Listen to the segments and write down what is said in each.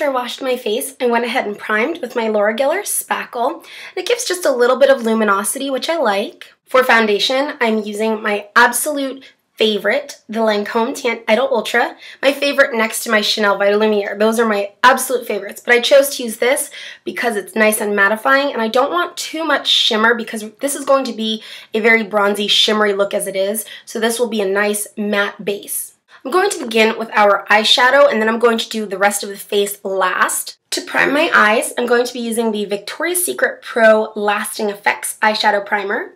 after I washed my face, I went ahead and primed with my Laura Geller Spackle. And it gives just a little bit of luminosity, which I like. For foundation, I'm using my absolute favorite, the Lancome Tan Idol Ultra. My favorite next to my Chanel Vita Lumiere. Those are my absolute favorites, but I chose to use this because it's nice and mattifying, and I don't want too much shimmer because this is going to be a very bronzy, shimmery look as it is, so this will be a nice matte base. I'm going to begin with our eyeshadow, and then I'm going to do the rest of the face last. To prime my eyes, I'm going to be using the Victoria's Secret Pro Lasting Effects Eyeshadow Primer.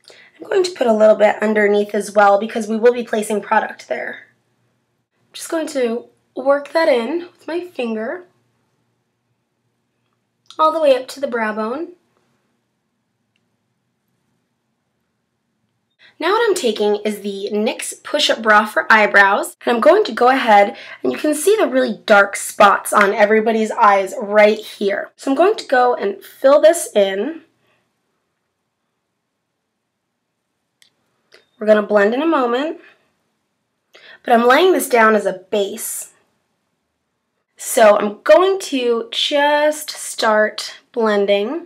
I'm going to put a little bit underneath as well because we will be placing product there. I'm just going to work that in with my finger all the way up to the brow bone. Now what I'm taking is the NYX Push-Up Bra for eyebrows, and I'm going to go ahead, and you can see the really dark spots on everybody's eyes right here. So I'm going to go and fill this in. We're going to blend in a moment, but I'm laying this down as a base. So I'm going to just start blending.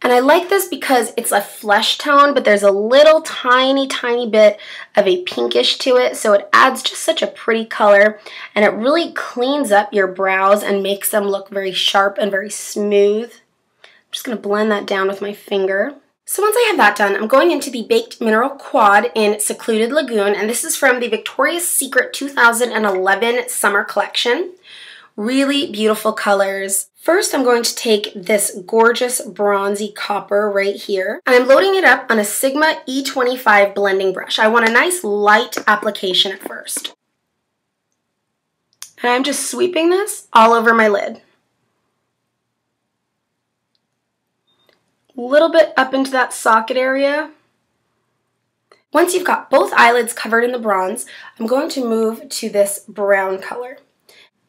And I like this because it's a flesh tone, but there's a little tiny bit of a pinkish to it, so it adds just such a pretty color, and it really cleans up your brows and makes them look very sharp and very smooth. I'm just going to blend that down with my finger. So once I have that done, I'm going into the Baked Mineral Quad in Secluded Lagoon, and this is from the Victoria's Secret 2011 Summer Collection. Really beautiful colors. First, I'm going to take this gorgeous bronzy copper right here, and I'm loading it up on a Sigma E25 blending brush. I want a nice light application at first. And I'm just sweeping this all over my lid. A little bit up into that socket area. Once you've got both eyelids covered in the bronze, I'm going to move to this brown color.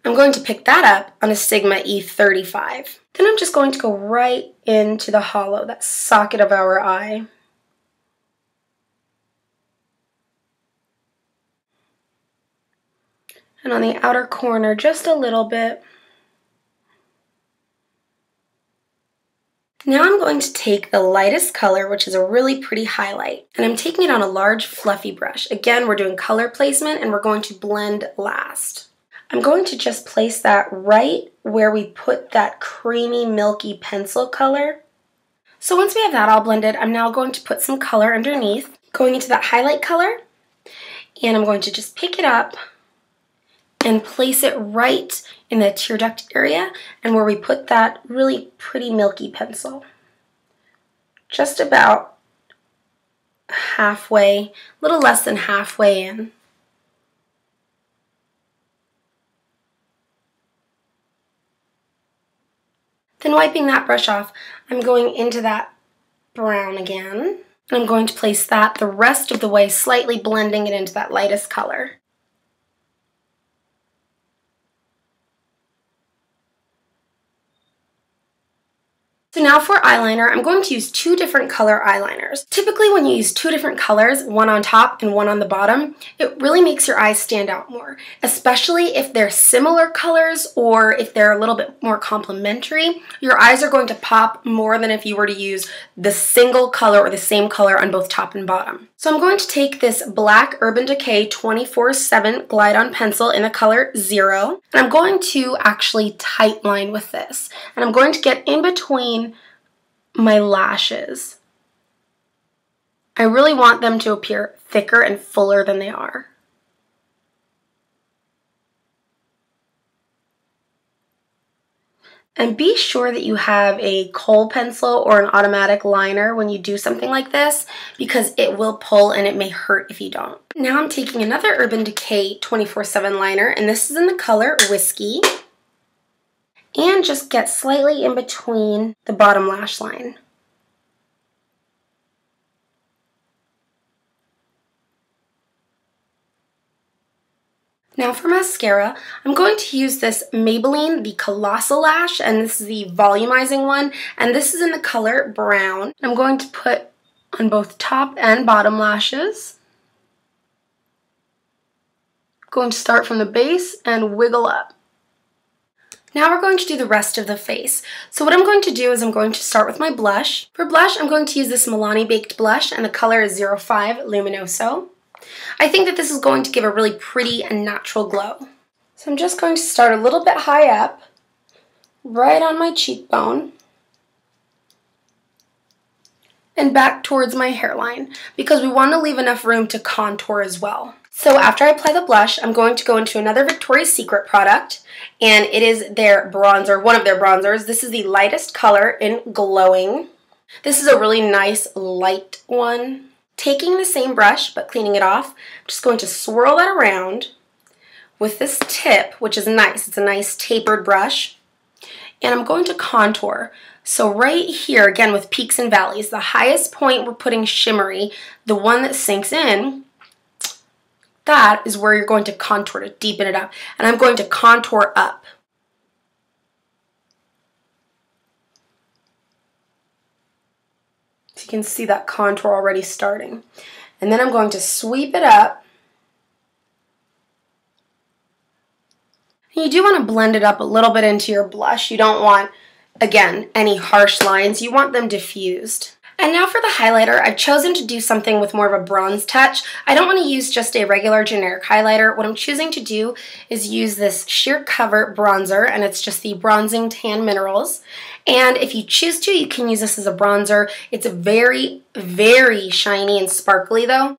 I'm going to pick that up on a Sigma E35. Then I'm just going to go right into the hollow, that socket of our eye. And on the outer corner, just a little bit. Now I'm going to take the lightest color, which is a really pretty highlight, and I'm taking it on a large fluffy brush. Again, we're doing color placement and we're going to blend last. I'm going to just place that right where we put that creamy, milky pencil color. So once we have that all blended, I'm now going to put some color underneath, going into that highlight color, and I'm going to just pick it up and place it right in the tear duct area and where we put that really pretty milky pencil. Just about halfway, a little less than halfway in. Then wiping that brush off, I'm going into that brown again, and I'm going to place that the rest of the way, slightly blending it into that lightest color. So now for eyeliner, I'm going to use two different color eyeliners. Typically when you use two different colors, one on top and one on the bottom, it really makes your eyes stand out more, especially if they're similar colors or if they're a little bit more complementary. Your eyes are going to pop more than if you were to use the single color or the same color on both top and bottom. So I'm going to take this black Urban Decay 24/7 Glide On pencil in the color 0, and I'm going to actually tight line with this. And I'm going to get in between my lashes. I really want them to appear thicker and fuller than they are. And be sure that you have a kohl pencil or an automatic liner when you do something like this, because it will pull and it may hurt if you don't. Now I'm taking another Urban Decay 24/7 liner, and this is in the color Whiskey. And just get slightly in between the bottom lash line. Now for mascara, I'm going to use this Maybelline, the Colossal Lash, and this is the volumizing one, and this is in the color Brown. I'm going to put on both top and bottom lashes. Going to start from the base and wiggle up. Now we're going to do the rest of the face. So what I'm going to do is I'm going to start with my blush. For blush, I'm going to use this Milani Baked Blush, and the color is 05 Luminoso. I think that this is going to give a really pretty and natural glow. So I'm just going to start a little bit high up, right on my cheekbone, and back towards my hairline, because we want to leave enough room to contour as well. So after I apply the blush, I'm going to go into another Victoria's Secret product, and it is their bronzer, one of their bronzers. This is the lightest color in Glowing. This is a really nice light one. Taking the same brush, but cleaning it off, I'm just going to swirl that around with this tip, which is nice. It's a nice tapered brush. And I'm going to contour. So right here, again with peaks and valleys, the highest point we're putting shimmery, the one that sinks in, that is where you're going to contour to deepen it up. And I'm going to contour up. So you can see that contour already starting. And then I'm going to sweep it up. And you do want to blend it up a little bit into your blush. You don't want, again, any harsh lines. You want them diffused. And now for the highlighter, I've chosen to do something with more of a bronze touch. I don't want to use just a regular generic highlighter. What I'm choosing to do is use this Sheer Cover bronzer, and it's just the Bronzing Tan Minerals. And if you choose to, you can use this as a bronzer. It's very, very shiny and sparkly though.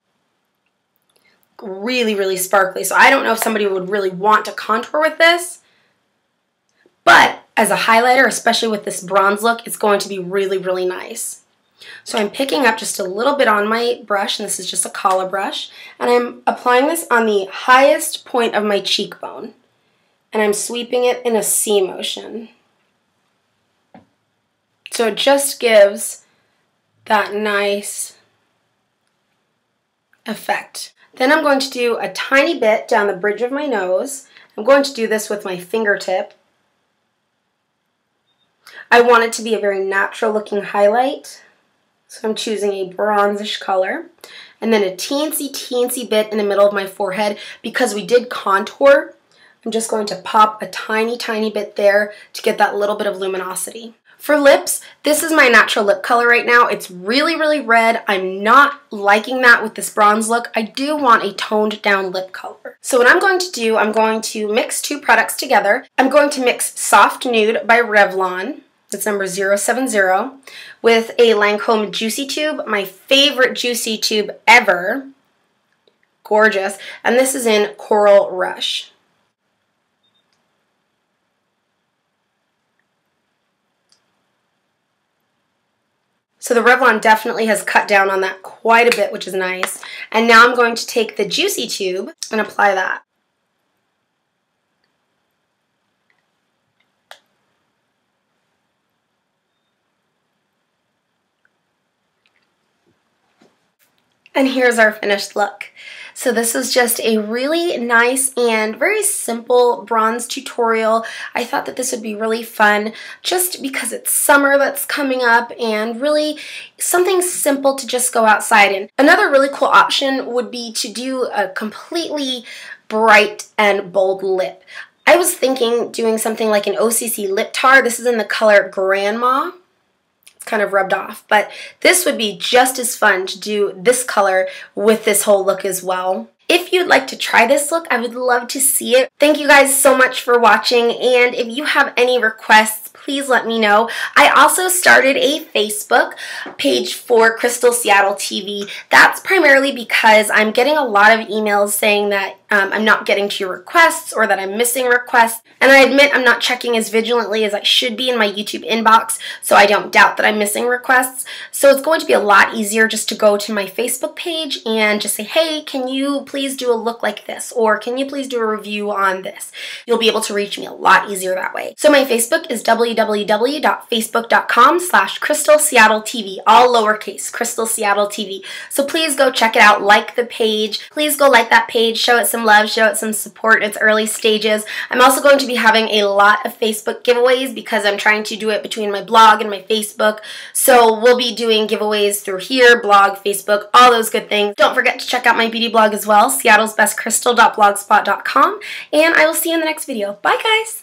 Really, really sparkly. So I don't know if somebody would really want to contour with this, but as a highlighter, especially with this bronze look, it's going to be really, really nice. So I'm picking up just a little bit on my brush, and this is just a Kala brush, and I'm applying this on the highest point of my cheekbone, and I'm sweeping it in a C motion. So it just gives that nice effect. Then I'm going to do a tiny bit down the bridge of my nose. I'm going to do this with my fingertip. I want it to be a very natural looking highlight. So I'm choosing a bronzish color, and then a teensy bit in the middle of my forehead. Because we did contour, I'm just going to pop a tiny bit there to get that little bit of luminosity. For lips, this is my natural lip color right now. It's really, really red. I'm not liking that with this bronze look. I do want a toned down lip color. So what I'm going to do, I'm going to mix two products together. I'm going to mix Soft Nude by Revlon. It's number 070, with a Lancome Juicy Tube, my favorite Juicy Tube ever. Gorgeous. And this is in Coral Rush. So the Revlon definitely has cut down on that quite a bit, which is nice. And now I'm going to take the Juicy Tube and apply that. And here's our finished look. So this is just a really nice and very simple bronze tutorial. I thought that this would be really fun just because it's summer that's coming up, and really something simple to just go outside in. Another really cool option would be to do a completely bright and bold lip. I was thinking doing something like an OCC lip tar. This is in the color Grandma. Kind of rubbed off, but this would be just as fun to do this color with this whole look as well. If you'd like to try this look, I would love to see it. Thank you guys so much for watching, and if you have any requests, please let me know. I also started a Facebook page for Crystal Seattle TV. That's primarily because I'm getting a lot of emails saying that I'm not getting to your requests or that I'm missing requests. And I admit I'm not checking as vigilantly as I should be in my YouTube inbox, so I don't doubt that I'm missing requests. So it's going to be a lot easier just to go to my Facebook page and just say, hey, can you please do a look like this? Or can you please do a review on this? You'll be able to reach me a lot easier that way. So my Facebook is www.facebook.com/Crystal Seattle TV, all lowercase, Crystal Seattle TV. So please go check it out, like the page. Please go like that page, show it some some love, show it some support. It's early stages. I'm also going to be having a lot of Facebook giveaways because I'm trying to do it between my blog and my Facebook. So we'll be doing giveaways through here, blog, Facebook, all those good things. Don't forget to check out my beauty blog as well, seattlesbestcrystal.blogspot.com, and I will see you in the next video. Bye, guys!